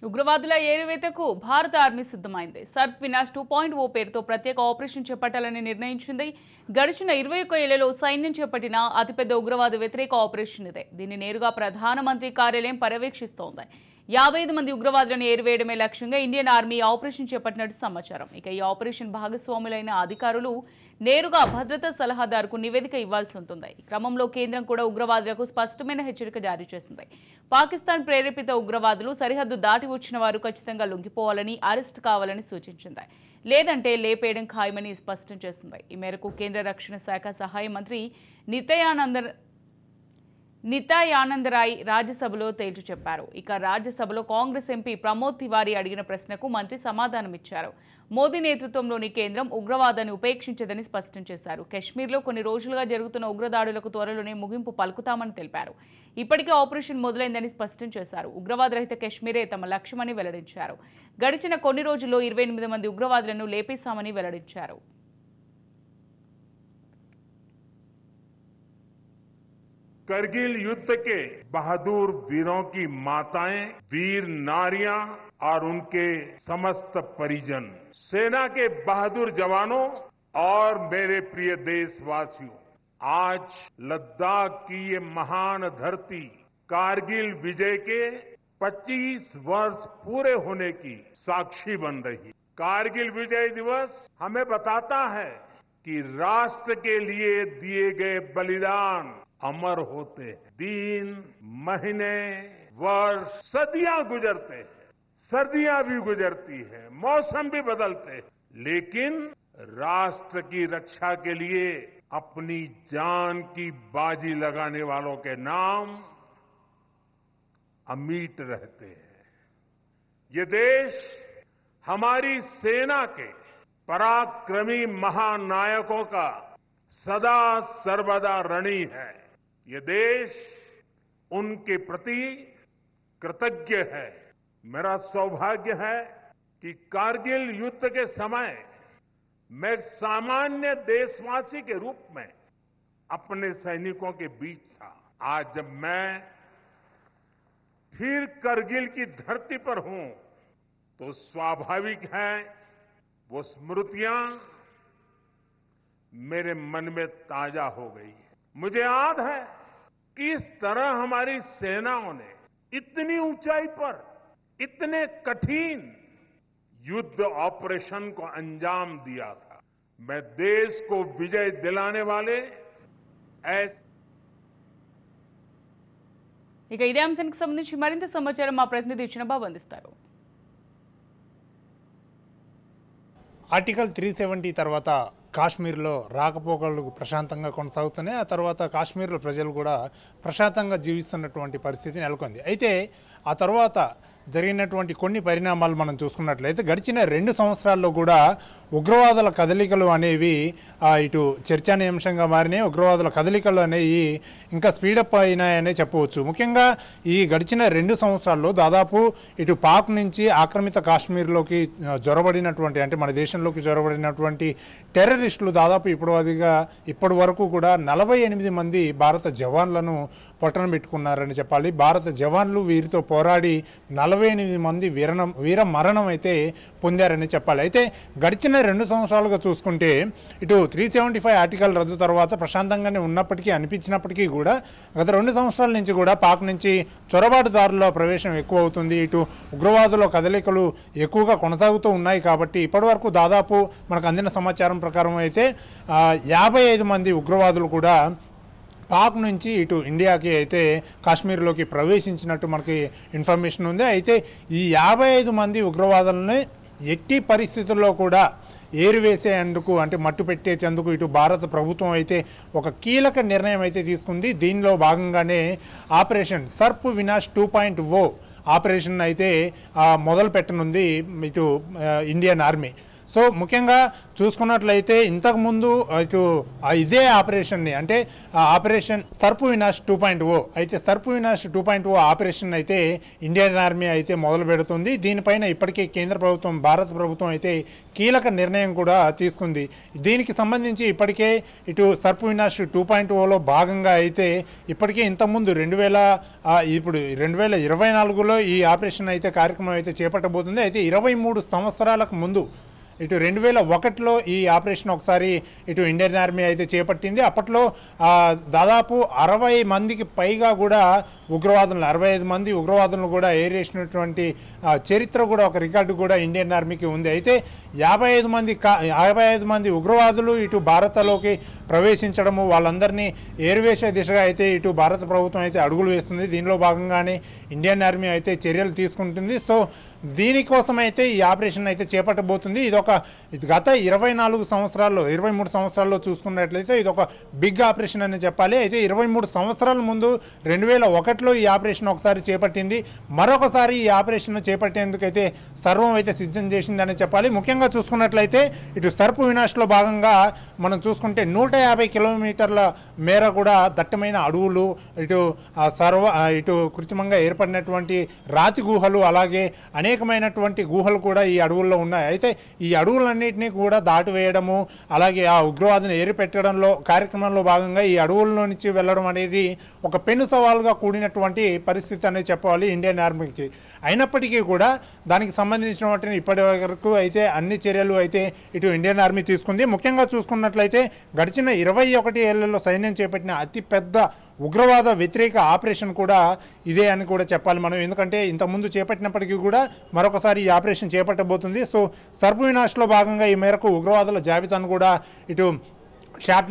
ఉగ్రవాదుల ఏరువేతకు భారత ఆర్మీ సిద్ధమైంది. సర్ప్ వినాష్ 2.0 పేరుతో ప్రత్యేక ఆపరేషన్ చేపట్టాలని నిర్ణయించింది. గడిచిన 21 ఏళ్లలో సైన్యం చేపట్టిన అతిపెద్ద ఉగ్రవాద వ్యతిరేక ఆపరేషన్ ఇదే. దీన్ని నేరుగా ప్రధానమంత్రి కార్యాలయం పర్యవేక్షిస్తోంది. 55 మంది ఉగ్రవాదులను ఏరివేయడమే లక్ష్యంగా ఇండియన్ ఆర్మీ ఆపరేషన్ చేపట్టినట్టు సమాచారం. ఇక ఈ ఆపరేషన్ భాగస్వాములైన అధికారులు నేరుగా భద్రతా సలహాదారుకు నివేదిక ఇవ్వాల్సి ఉంటుంది. ఈ క్రమంలో కేంద్రం కూడా ఉగ్రవాదులకు స్పష్టమైన హెచ్చరిక జారీ చేసింది. పాకిస్తాన్ ప్రేరేపిత ఉగ్రవాదులు సరిహద్దు దాటి వచ్చిన వారు ఖచ్చితంగా లొంగిపోవాలని, అరెస్ట్ కావాలని సూచించింది. లేదంటే లేపేయడం ఖాయమని స్పష్టం చేసింది. ఈ మేరకు కేంద్ర రక్షణ శాఖ సహాయ మంత్రి నిత్యానందరాయ్ రాజ్యసభలో తేల్చి చెప్పారు. ఇక రాజ్యసభలో కాంగ్రెస్ ఎంపీ ప్రమోద్ తివారీ అడిగిన ప్రశ్నకు మంత్రి సమాధానమిచ్చారు. మోదీ నేతృత్వంలోని కేంద్రం ఉగ్రవాదాన్ని ఉపేక్షించదని స్పష్టం చేశారు. కశ్మీర్లో కొన్ని రోజులుగా జరుగుతున్న ఉగ్రదాడులకు త్వరలోనే ముగింపు పలుకుతామని తెలిపారు. ఇప్పటికే ఆపరేషన్ మొదలైందని స్పష్టం చేశారు. ఉగ్రవాద రహిత కశ్మీరే తమ లక్ష్యమని వెల్లడించారు. గడిచిన కొన్ని రోజుల్లో 28 మంది ఉగ్రవాదులను లేపేశామని వెల్లడించారు. करगिल युद्ध के बहादुर वीरों की माताएं, वीर नारियां और उनके समस्त परिजन, सेना के बहादुर जवानों और मेरे प्रिय देशवासियों, आज लद्दाख की ये महान धरती कारगिल विजय के 25 वर्ष पूरे होने की साक्षी बन रही। कारगिल विजय दिवस हमें बताता है कि राष्ट्र के लिए दिए गए बलिदान अमर होते हैं। दिन, महीने, वर्ष, सदियां गुजरते हैं, सर्दियां भी गुजरती हैं, मौसम भी बदलते हैं, लेकिन राष्ट्र की रक्षा के लिए अपनी जान की बाजी लगाने वालों के नाम अमिट रहते हैं। ये देश हमारी सेना के पराक्रमी महानायकों का सदा सर्वदा ऋणी है। ये देश उनके प्रति कृतज्ञ है। मेरा सौभाग्य है कि कारगिल युद्ध के समय मैं एक सामान्य देशवासी के रूप में अपने सैनिकों के बीच था। आज जब मैं फिर करगिल की धरती पर हूं तो स्वाभाविक है वो स्मृतियां मेरे मन में ताजा हो गई। मुझे याद है कि इस तरह हमारी सेनाओं ने इतनी ऊंचाई पर इतने कठिन युद्ध ऑपरेशन को अंजाम दिया था। मैं देश को विजय दिलाने वाले ऐसे ఇక ఇదే అంశానికి సంబంధించి మరింత సమాచారం మా ప్రతినిధి చిన్నబాబు అందిస్తారు. ఆర్టికల్ 370 తర్వాత కాశ్మీర్లో రాకపోకలు ప్రశాంతంగా కొనసాగుతున్నాయి. ఆ తర్వాత కాశ్మీర్లో ప్రజలు కూడా ప్రశాంతంగా జీవిస్తున్నటువంటి పరిస్థితి నెలకొంది. అయితే ఆ తర్వాత జరిగినటువంటి కొన్ని పరిణామాలు మనం చూసుకున్నట్లయితే గడిచిన 2 సంవత్సరాల్లో కూడా ఉగ్రవాదుల కదలికలు అనేవి ఇటు చర్చానీయాంశంగా మారినాయి. ఉగ్రవాదుల కదలికలు అనేవి ఇంకా స్పీడప్ అయినాయనే చెప్పవచ్చు. ముఖ్యంగా ఈ గడిచిన 2 సంవత్సరాల్లో దాదాపు ఇటు పాక్ నుంచి ఆక్రమిత కాశ్మీర్లోకి జొరబడినటువంటి అంటే మన దేశంలోకి జొరబడినటువంటి టెర్రరిస్టులు దాదాపు ఇప్పటి వరకు కూడా 48 మంది భారత జవాన్లను పొట్టన పెట్టుకున్నారని చెప్పాలి. భారత జవాన్లు వీరితో పోరాడి 48 మంది వీర మరణం అయితే పొందారని చెప్పాలి. అయితే గడిచిన 2 సంవత్సరాలుగా చూసుకుంటే ఇటు 375 ఆర్టికల్ రద్దు తర్వాత ప్రశాంతంగానే అనిపించినప్పటికీ కూడా గత 2 సంవత్సరాల నుంచి కూడా పాక్ నుంచి చొరబాటుదారుల ప్రవేశం ఎక్కువ అవుతుంది. ఇటు ఉగ్రవాదుల కదలికలు ఎక్కువగా కొనసాగుతూ ఉన్నాయి. కాబట్టి ఇప్పటివరకు దాదాపు మనకు అందిన సమాచారం ప్రకారం అయితే 55 మంది ఉగ్రవాదులు కూడా పాక్ నుంచి ఇటు ఇండియాకి అయితే కాశ్మీర్లోకి ప్రవేశించినట్టు మనకి ఇన్ఫర్మేషన్ ఉంది. అయితే ఈ 55 మంది ఉగ్రవాదులని ఎట్టి పరిస్థితుల్లో కూడా ఏరివేసేందుకు అంటే మట్టు పెట్టేందుకు ఇటు భారత ప్రభుత్వం అయితే ఒక కీలక నిర్ణయం అయితే తీసుకుంది. దీనిలో భాగంగానే ఆపరేషన్ సర్ప్ వినాష్ 2.0 ఆపరేషన్ అయితే మొదలు పెట్టనుంది ఇటు ఇండియన్ ఆర్మీ. సో ముఖ్యంగా చూసుకున్నట్లయితే ఇంతకుముందు ఇటు ఇదే ఆపరేషన్ని అంటే ఆపరేషన్ సర్పు వినాష్ 2.0 అయితే సర్పు వినాష్ 2.0 ఆపరేషన్ అయితే ఇండియన్ ఆర్మీ అయితే మొదలు పెడుతుంది. దీనిపైన ఇప్పటికే కేంద్ర ప్రభుత్వం భారత ప్రభుత్వం అయితే కీలక నిర్ణయం కూడా తీసుకుంది. దీనికి సంబంధించి ఇప్పటికే ఇటు సర్పు వినాష్ 2.0లో భాగంగా అయితే ఇప్పటికే ఇంతకుముందు 2024లో ఈ ఆపరేషన్ అయితే కార్యక్రమం అయితే చేపట్టబోతుంది. అయితే 23 సంవత్సరాలకు ముందు ఇటు 2001లో ఈ ఆపరేషన్ ఒకసారి ఇటు ఇండియన్ ఆర్మీ అయితే చేపట్టింది. అప్పట్లో దాదాపు 60 మందికి పైగా కూడా ఉగ్రవాదులను 65 మంది ఉగ్రవాదులను కూడా ఏరేసినటువంటి చరిత్ర కూడా ఒక రికార్డు కూడా ఇండియన్ ఆర్మీకి ఉంది. అయితే 55 మంది ఉగ్రవాదులు ఇటు భారత్లోకి ప్రవేశించడము వాళ్ళందరినీ ఏరువేసే దిశగా అయితే ఇటు భారత ప్రభుత్వం అయితే అడుగులు వేస్తుంది. దీనిలో భాగంగానే ఇండియన్ ఆర్మీ అయితే చర్యలు తీసుకుంటుంది. సో దీనికోసం అయితే ఈ ఆపరేషన్ అయితే చేపట్టబోతుంది. ఇది గత 23 సంవత్సరాల్లో చూసుకున్నట్లయితే ఇది ఒక బిగ్ ఆపరేషన్ అని చెప్పాలి. అయితే 23 సంవత్సరాల ముందు 2001లో ఈ ఆపరేషన్ ఒకసారి చేపట్టింది. మరొకసారి ఈ ఆపరేషన్ చేపట్టేందుకైతే సర్వం అయితే సిద్ధం చేసిందని చెప్పాలి. ముఖ్యంగా చూసుకున్నట్లయితే ఇటు సర్పు వినాష్లో భాగంగా మనం చూసుకుంటే 150 కిలోమీటర్ల మేర కూడా దట్టమైన అడవులు ఇటు కృత్రిమంగా ఏర్పడినటువంటి రాతి గుహలు అలాగే అనేకమైనటువంటి గుహలు కూడా ఈ అడవుల్లో ఉన్నాయి. అయితే ఈ అడవులన్నింటినీ కూడా దాటివేయడము అలాగే ఆ ఉగ్రవాదిని ఏరిపెట్టడంలో కార్యక్రమంలో భాగంగా ఈ అడవుల్లో నుంచి వెళ్ళడం అనేది ఒక పెను సవాలుగా కూడినటువంటి పరిస్థితి అనేది చెప్పాలి ఇండియన్ ఆర్మీకి. అయినప్పటికీ కూడా దానికి సంబంధించిన వాటిని ఇప్పటి వరకు అయితే అన్ని చర్యలు అయితే ఇటు ఇండియన్ ఆర్మీ తీసుకుంది. ముఖ్యంగా చూసుకున్నట్లయితే గడిచిన 21 ఏళ్లలో సైన్యం చేపట్టిన అతిపెద్ద ఉగ్రవాద వ్యతిరేక ఆపరేషన్ కూడా ఇదే అని కూడా చెప్పాలి మనం. ఎందుకంటే ఇంతకుముందు చేపట్టినప్పటికీ కూడా మరొకసారి ఈ ఆపరేషన్ చేపట్టబోతుంది. సో సర్పు వినాష్లో భాగంగా ఈ మేరకు ఉగ్రవాదుల జాబితాను కూడా ఇటు షార్ట్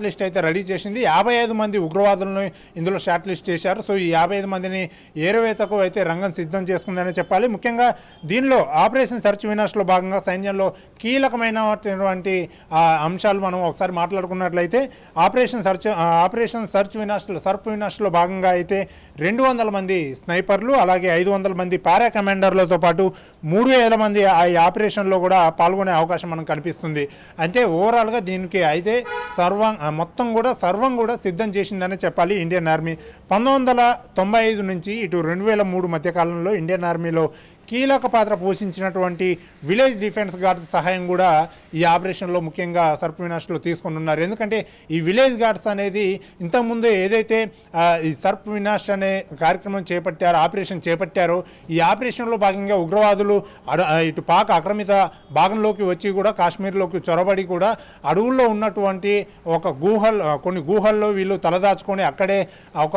లిస్ట్ అయితే రెడీ చేసింది. 55 మంది ఉగ్రవాదులను ఇందులో షార్ట్ లిస్ట్ చేశారు. సో ఈ 55 మందిని ఏరువేతకు అయితే రంగం సిద్ధం చేసుకుందని చెప్పాలి. ముఖ్యంగా దీనిలో ఆపరేషన్ సర్చ్ వినాష్లో భాగంగా సైన్యంలో కీలకమైనటువంటి అంశాలు మనం ఒకసారి మాట్లాడుకున్నట్లయితే ఆపరేషన్ సర్పు వినాష్లో భాగంగా అయితే 200 మంది స్నైపర్లు అలాగే 500 మంది పారా కమాండర్లతో పాటు 3000 మంది ఈ ఆపరేషన్లో కూడా పాల్గొనే అవకాశం మనకు కనిపిస్తుంది. అంటే ఓవరాల్గా దీనికి అయితే మొత్తం కూడా సర్వం కూడా సిద్ధం చేసిందని చెప్పాలి ఇండియన్ ఆర్మీ. 1995 నుంచి ఇటు 2003 మధ్యకాలంలో ఇండియన్ ఆర్మీలో కీలక పాత్ర పోషించినటువంటి విలేజ్ డిఫెన్స్ గార్డ్స్ సహాయం కూడా ఈ ఆపరేషన్లో ముఖ్యంగా సర్పు వినాష్లో తీసుకుని ఉన్నారు. ఎందుకంటే ఈ విలేజ్ గార్డ్స్ అనేది ఇంతకుముందు ఏదైతే ఈ సర్పు వినాష్ అనే కార్యక్రమం ఆపరేషన్ చేపట్టారో ఈ ఆపరేషన్లో భాగంగా ఉగ్రవాదులు ఇటు పాక్ ఆక్రమిత భాగంలోకి వచ్చి కూడా కాశ్మీర్లోకి చొరబడి కూడా అడవుల్లో ఉన్నటువంటి కొన్ని గుహల్లో వీళ్ళు తలదాచుకొని అక్కడే ఒక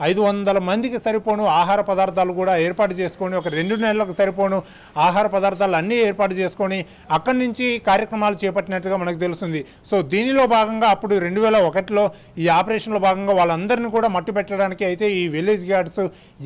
500 మందికి సరిపోను ఆహార పదార్థాలు కూడా ఏర్పాటు చేసుకొని ఒక 2 నెలలకు సరిపోను ఆహార పదార్థాలు అన్నీ ఏర్పాటు చేసుకొని అక్కడి నుంచి కార్యక్రమాలు చేపట్టినట్టుగా మనకు తెలుస్తుంది. సో దీనిలో భాగంగా అప్పుడు 2001లో ఈ ఆపరేషన్లో భాగంగా వాళ్ళందరినీ కూడా మట్టు పెట్టడానికి అయితే ఈ విలేజ్ గార్డ్స్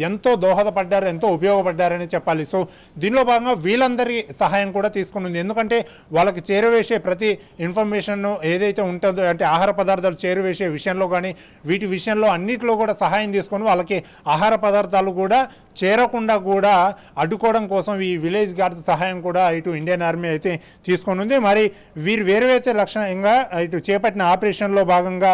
ఎంతో దోహదపడ్డారు, ఎంతో ఉపయోగపడ్డారని చెప్పాలి. సో దీనిలో భాగంగా వీళ్ళందరి సహాయం కూడా తీసుకుని ఎందుకంటే వాళ్ళకి చేరవేసే ప్రతి ఇన్ఫర్మేషన్ ఏదైతే ఉంటుందో అంటే ఆహార పదార్థాలు చేరవేసే విషయంలో కానీ వీటి విషయంలో అన్నింటిలో కూడా సహాయం తీసుకొని వాళ్ళకి ఆహార పదార్థాలు కూడా చేరకుండా కూడా అడ్డుకోవడం కోసం ఈ విలేజ్ గార్డ్స్ సహాయం కూడా ఇటు ఇండియన్ ఆర్మీ అయితే తీసుకొని ఉంది. మరి వీరు వేరువేరే లక్ష్యంగా ఇటు చేపట్టిన ఆపరేషన్లో భాగంగా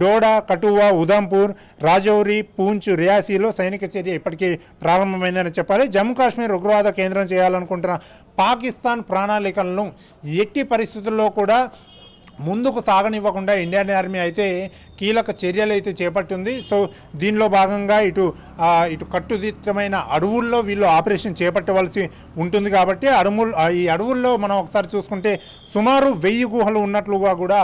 డోడా, కఠువా, ఉధంపూర్, రాజౌరి, పూంచ్, రియాసీలో సైనిక చర్య ఇప్పటికీ ప్రారంభమైందని చెప్పాలి. జమ్మూ కాశ్మీర్ ఉగ్రవాద కేంద్రం చేయాలనుకుంటున్న పాకిస్తాన్ ప్రణాళికలను ఎట్టి పరిస్థితుల్లో కూడా ముందుకు సాగనివ్వకుండా ఇండియన్ ఆర్మీ అయితే కీలక చర్యలు అయితే చేపట్టింది. సో దీనిలో భాగంగా ఇటు కట్టుదిట్టమైన అడవుల్లో వీళ్ళు ఆపరేషన్ చేపట్టవలసి ఉంటుంది కాబట్టి ఈ అడవుల్లో మనం ఒకసారి చూసుకుంటే సుమారు 1000 గుహలు ఉన్నట్లుగా కూడా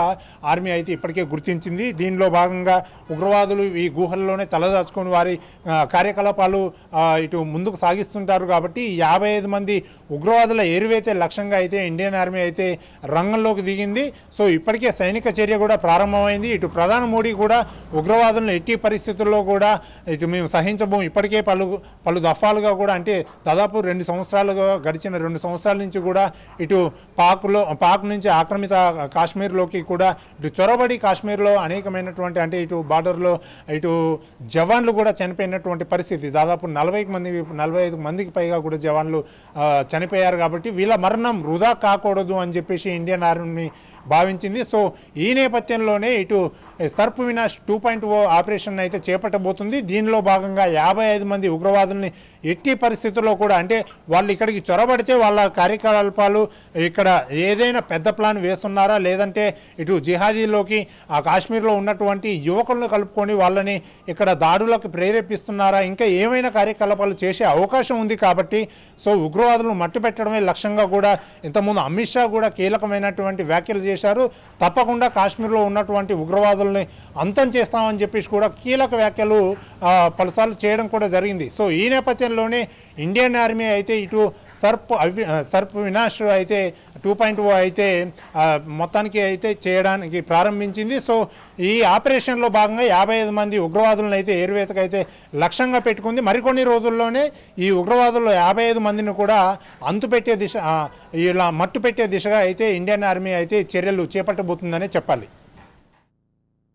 ఆర్మీ అయితే ఇప్పటికే గుర్తించింది. దీనిలో భాగంగా ఉగ్రవాదులు ఈ గుహల్లోనే తలదాచుకొని వారి కార్యకలాపాలు ఇటు ముందుకు సాగిస్తుంటారు కాబట్టి 55 మంది ఉగ్రవాదుల ఏరువైతే లక్ష్యంగా అయితే ఇండియన్ ఆర్మీ అయితే రంగంలోకి దిగింది. సో ఇప్పటికే సైనిక చర్య కూడా ప్రారంభమైంది. ఇటు ప్రధాని మోడీ మోడీ కూడా ఉగ్రవాదులను ఎట్టి పరిస్థితుల్లో కూడా ఇటు మేము సహించబోం, ఇప్పటికే పలు దఫాలుగా కూడా అంటే దాదాపు 2 సంవత్సరాలుగా గడిచిన 2 సంవత్సరాల నుంచి కూడా ఇటు పాక్ నుంచి ఆక్రమిత కాశ్మీర్లోకి కూడా ఇటు చొరబడి కాశ్మీర్లో అనేకమైనటువంటి అంటే ఇటు బార్డర్లో ఇటు జవాన్లు కూడా చనిపోయినటువంటి పరిస్థితి, దాదాపు 45 మందికి పైగా కూడా జవాన్లు చనిపోయారు. కాబట్టి వీళ్ళ మరణం వృధా కాకూడదు అని చెప్పేసి ఇండియన్ ఆర్మీ భావించింది. సో ఈ నేపథ్యంలోనే ఇటు సర్ప్ వినాష్ 2.0 ఆపరేషన్ అయితే చేపట్టబోతుంది. దీనిలో భాగంగా 55 మంది ఉగ్రవాదుల్ని ఎట్టి పరిస్థితుల్లో కూడా అంటే వాళ్ళు ఇక్కడికి చొరబడితే వాళ్ళ కార్యకలాపాలు ఇక్కడ ఏదైనా పెద్ద ప్లాన్ వేస్తున్నారా, లేదంటే ఇటు జిహాదీలోకి ఆ కాశ్మీర్లో ఉన్నటువంటి యువకులను కలుపుకొని వాళ్ళని ఇక్కడ దాడులకు ప్రేరేపిస్తున్నారా, ఇంకా ఏమైనా కార్యకలాపాలు చేసే అవకాశం ఉంది. కాబట్టి సో ఉగ్రవాదులను మట్టుపెట్టడమే లక్ష్యంగా కూడా ఇంతకుముందు అమిత్ షా కూడా కీలకమైనటువంటి వ్యాఖ్యలు చేశారు. తప్పకుండా కాశ్మీర్లో ఉన్నటువంటి ఉగ్రవాదుల్ని అంతం చేస్తామని చెప్పేసి కూడా కీలక వ్యాఖ్యలు పలుసార్లు చేయడం కూడా జరిగింది. సో ఈ నేపథ్యంలోనే ఇండియన్ ఆర్మీ అయితే ఇటు సర్ప్ వినాష్ అయితే 2.0 అయితే మొత్తానికి అయితే చేయడానికి ప్రారంభించింది. సో ఈ ఆపరేషన్లో భాగంగా 55 మంది ఉగ్రవాదులను అయితే ఏరువేతకు అయితే లక్ష్యంగా పెట్టుకుంది. మరికొన్ని రోజుల్లోనే ఈ ఉగ్రవాదుల్లో 55 మందిని కూడా అంతుపెట్టే దిశ ఇలా మట్టు పెట్టే దిశగా అయితే ఇండియన్ ఆర్మీ అయితే చర్యలు చేపట్టబోతుందనే చెప్పాలి.